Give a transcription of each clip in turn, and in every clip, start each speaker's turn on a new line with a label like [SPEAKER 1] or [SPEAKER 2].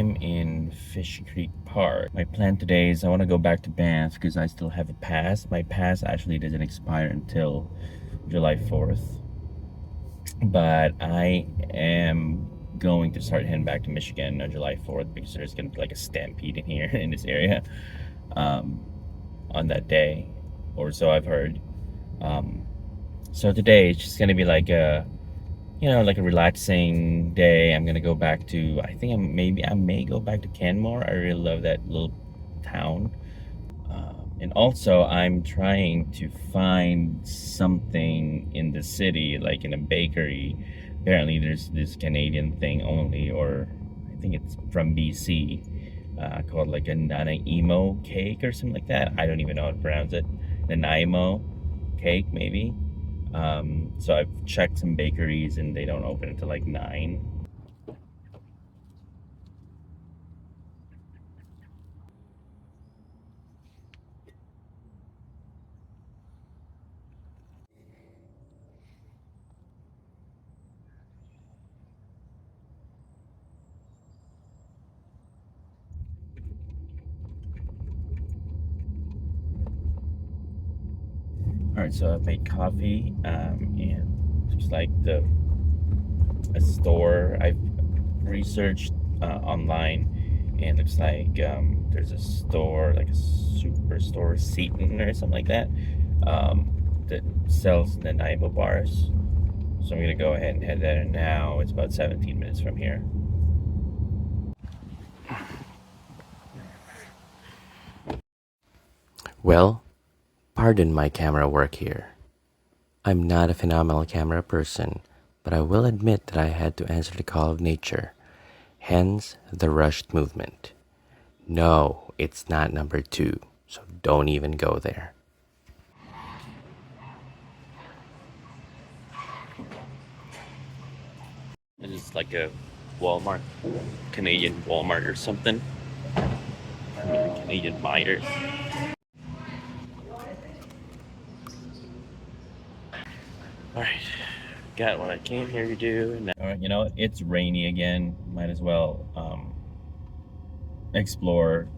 [SPEAKER 1] am in Fish Creek Park. My plan today is I want to go back to Banff because I still have a pass. My pass actually doesn't expire until July 4th. But I am going to start heading back to Michigan on July 4th because there's going to be like a stampede in here in this area on that day, or so I've heard. So today it's just going to be like a like a relaxing day. I'm gonna go back to, I think I may go back to Canmore. I really love that little town. And also I'm trying to find something in the city, like in a bakery. Apparently there's this Canadian thing only, or I think it's from BC, called like a Nanaimo cake or something like that. I don't even know how to pronounce it. Nanaimo cake, maybe. So I've checked some bakeries and they don't open until like 9. Alright, so I've made coffee, and looks like a store. I've researched online, and looks like there's a store, like a superstore, Seaton or something like that, that sells Nanaimo bars. So I'm gonna go ahead and head there now. It's about 17 minutes from here.
[SPEAKER 2] Well, pardon my camera work here. I'm not a phenomenal camera person, but I will admit that I had to answer the call of nature, hence the rushed movement. No, it's not number 2, so don't even go there.
[SPEAKER 1] This is like a Walmart, Canadian Walmart or something. Maybe Canadian Myers. Alright, got what I came here to do. And alright, you know what? It's rainy again. Might as well explore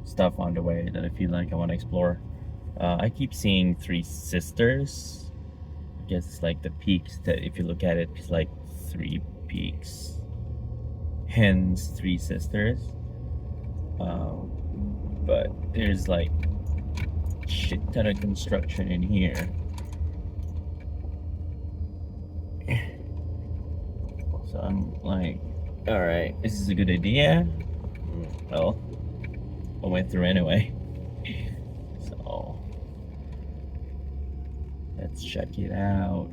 [SPEAKER 1] stuff on the way that I feel like I want to explore. I keep seeing 3 sisters. I guess it's like the peaks that, if you look at it, it's like 3 peaks. Hence 3 sisters. But there's like shit ton of construction in here. So I'm like, alright, this is a good idea. Well, I went through anyway. So let's check it out.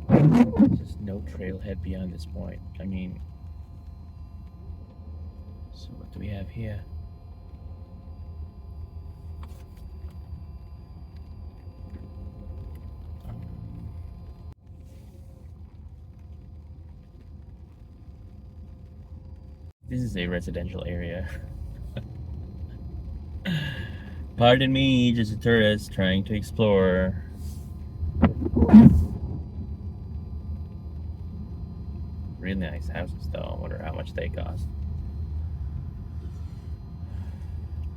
[SPEAKER 1] There's just no trailhead beyond this point. I mean, so what do we have here? This is a residential area. Pardon me, just a tourist trying to explore. Really nice houses though. I wonder how much they cost.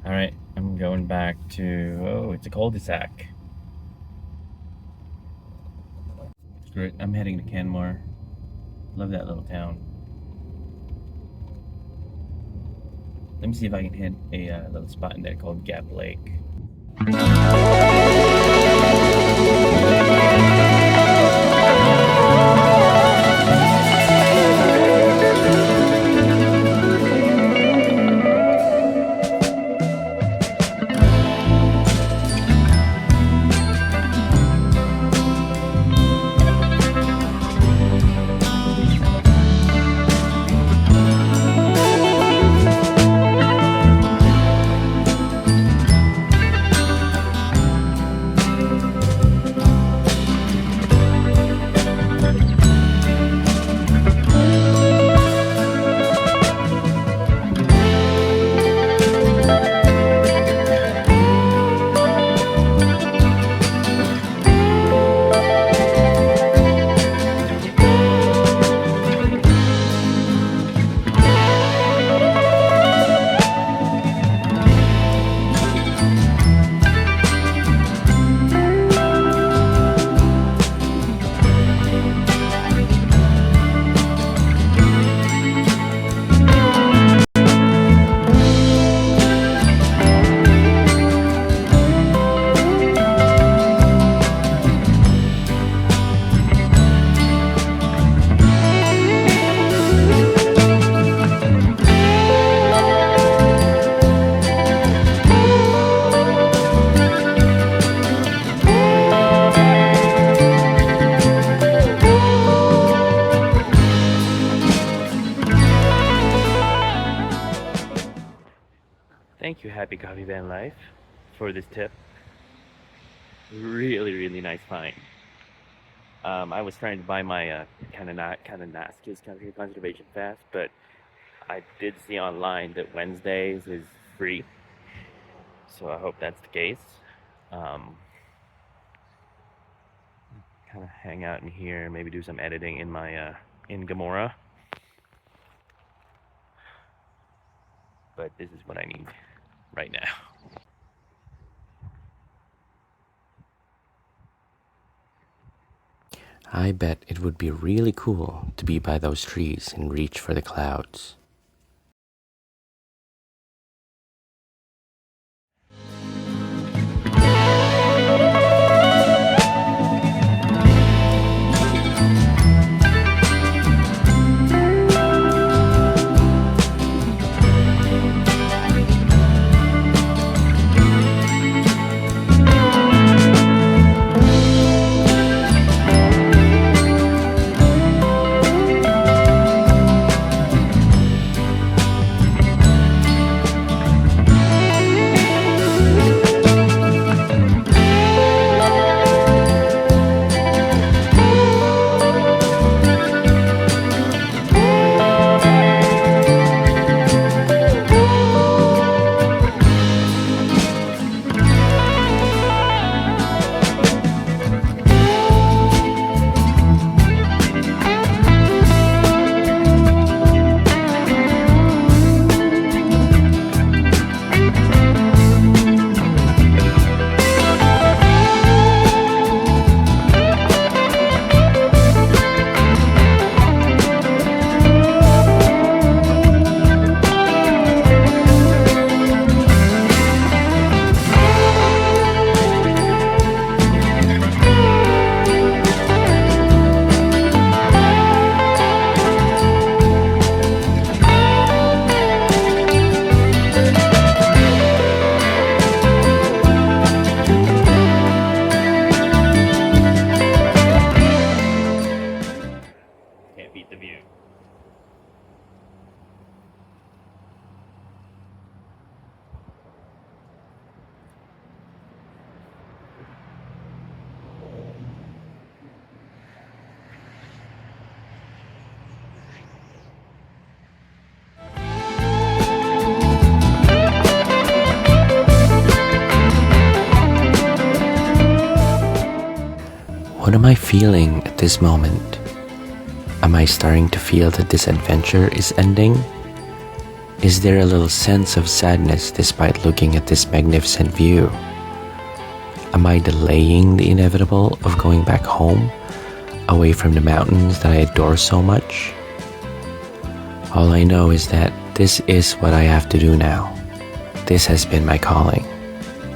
[SPEAKER 1] Alright, I'm going back to, oh, it's a cul-de-sac. Screw it, I'm heading to Canmore. Love that little town. Let me see if I can hit a little spot in there called Gap Lake. Happy Coffee Van Life for this tip. Really, really nice find. I was trying to buy my Kananaskis Country Conservation Fast, but I did see online that Wednesdays is free, so I hope that's the case. Um, kind of hang out in here, maybe do some editing in my in Gamora. But this is what I need right now.
[SPEAKER 2] I bet it would be really cool to be by those trees and reach for the clouds.
[SPEAKER 1] Can't beat the view.
[SPEAKER 2] What am I feeling at this moment? Am I starting to feel that this adventure is ending? Is there a little sense of sadness despite looking at this magnificent view? Am I delaying the inevitable of going back home, away from the mountains that I adore so much? All I know is that this is what I have to do now. This has been my calling,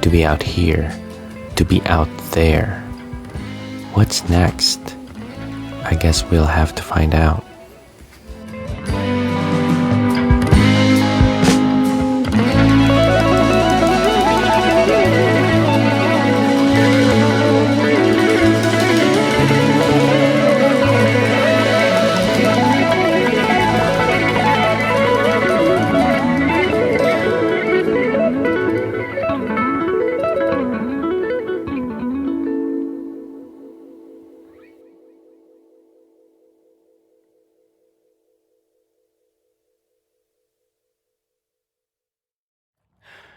[SPEAKER 2] to be out here, to be out there. What's next? I guess we'll have to find out.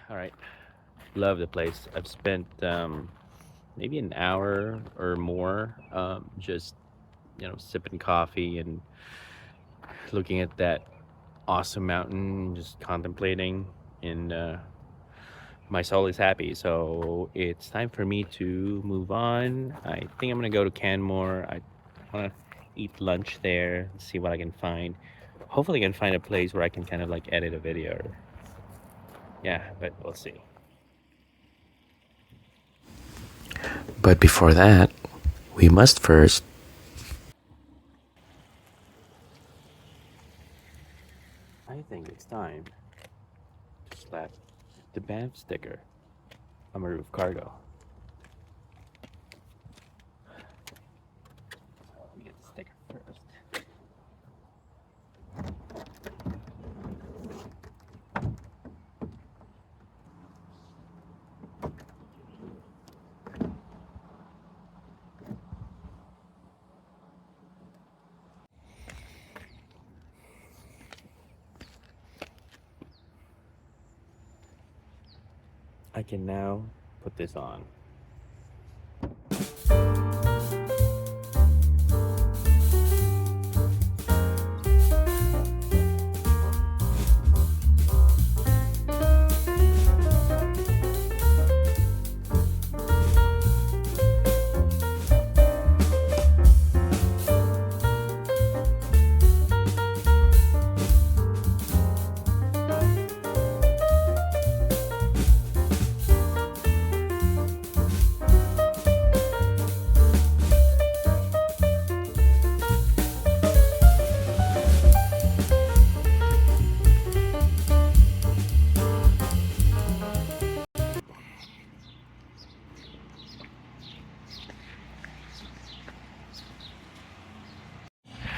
[SPEAKER 1] All right, love the place. I've spent maybe an hour or more just sipping coffee and looking at that awesome mountain, just contemplating, and my soul is happy. So it's time for me to move on. I think I'm gonna go to Canmore. I want to eat lunch there, see what I can find. Hopefully, I can find a place where I can kind of like edit a video. Yeah, but we'll see.
[SPEAKER 2] But before that, we must first.
[SPEAKER 1] I think it's time to slap the Banff sticker on my roof cargo. Let me get the sticker first. I can now put this on.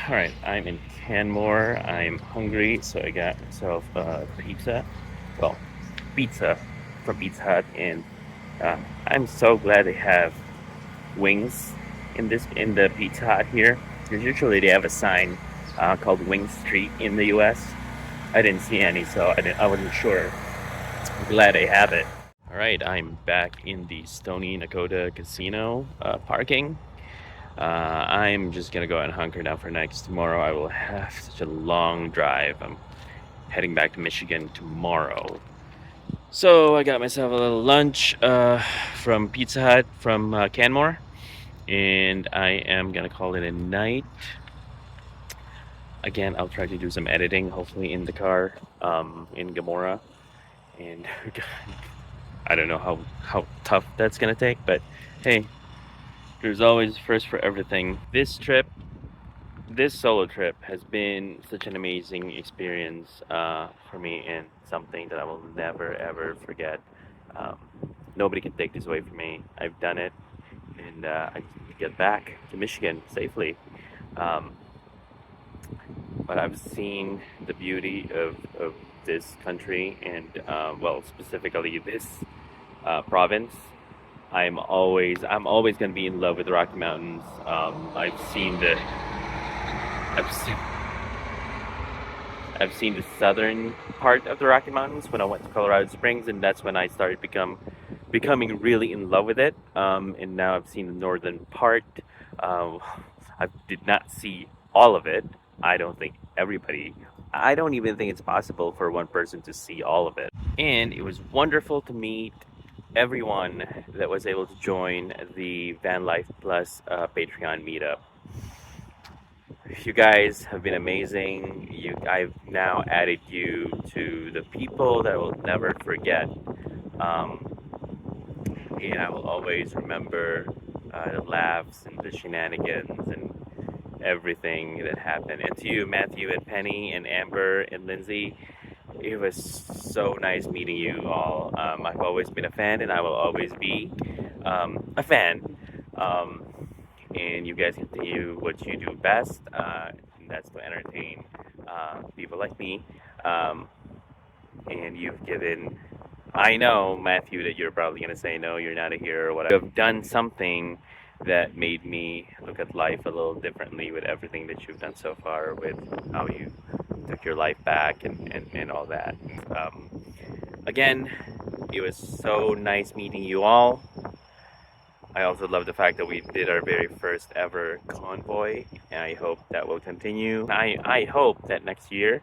[SPEAKER 1] All right, I'm in Canmore. I'm hungry, so I got myself pizza. Well, pizza from Pizza Hut, and I'm so glad they have wings in the Pizza Hut here. Because usually they have a sign called Wing Street in the U.S. I didn't see any, so I wasn't sure. I'm glad they have it. All right, I'm back in the Stoney Nakoda Casino parking. I'm just gonna go out and hunker down for next. Tomorrow I will have such a long drive. I'm heading back to Michigan tomorrow. So I got myself a little lunch from Pizza Hut from Canmore, and I am gonna call it a night. Again, I'll try to do some editing, hopefully in the car, in Gamora, and I don't know how tough that's gonna take, but hey, there's always first for everything. This solo trip has been such an amazing experience for me, and something that I will never ever forget. Um, Nobody can take this away from me. I've done it, and I just need to get back to Michigan safely. Um, but I've seen the beauty of this country, and well, specifically this province. I'm always going to be in love with the Rocky Mountains. I've seen I've seen the southern part of the Rocky Mountains when I went to Colorado Springs, and that's when I started becoming really in love with it. And now I've seen the northern part. Um, I did not see all of it. I don't think everybody. I don't even think it's possible for one person to see all of it. And it was wonderful to meet everyone that was able to join the Van Life Plus Patreon meetup. You guys have been amazing. I've now added you to the people that I will never forget. Um, and I will always remember the laughs and the shenanigans and everything that happened. And to you, Matthew and Penny and Amber and Lindsay, it was so nice meeting you all. I've always been a fan, and I will always be a fan. Um, and you guys continue what you do best, and that's to entertain people like me. Um, and you've given, I know, Matthew, that you're probably going to say, no, you're not a hero or whatever. You've done something that made me look at life a little differently with everything that you've done so far, with how you took your life back and all that. Um, Again, it was so nice meeting you all. I also love the fact that we did our very first ever convoy, and I hope that will continue. I hope that next year,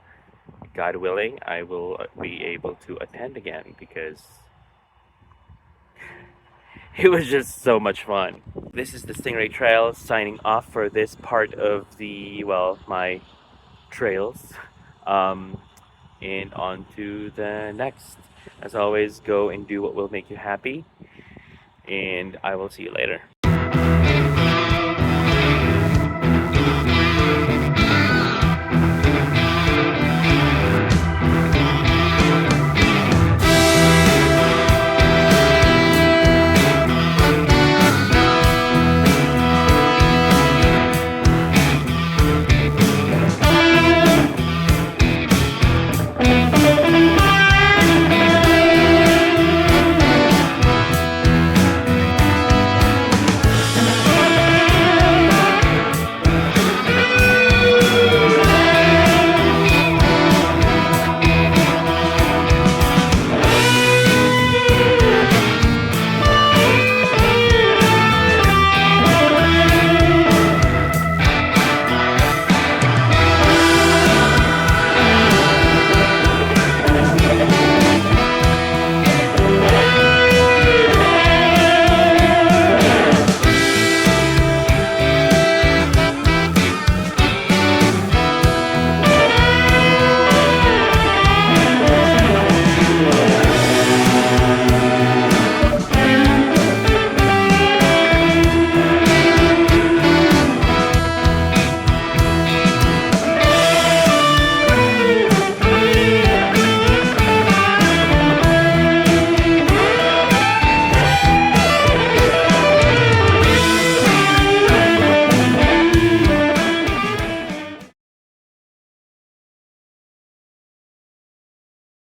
[SPEAKER 1] God willing, I will be able to attend again, because it was just so much fun. This is the Stingray Trail signing off for this part of my trails. Um, and on to the next. As always, go and do what will make you happy, and I will see you later.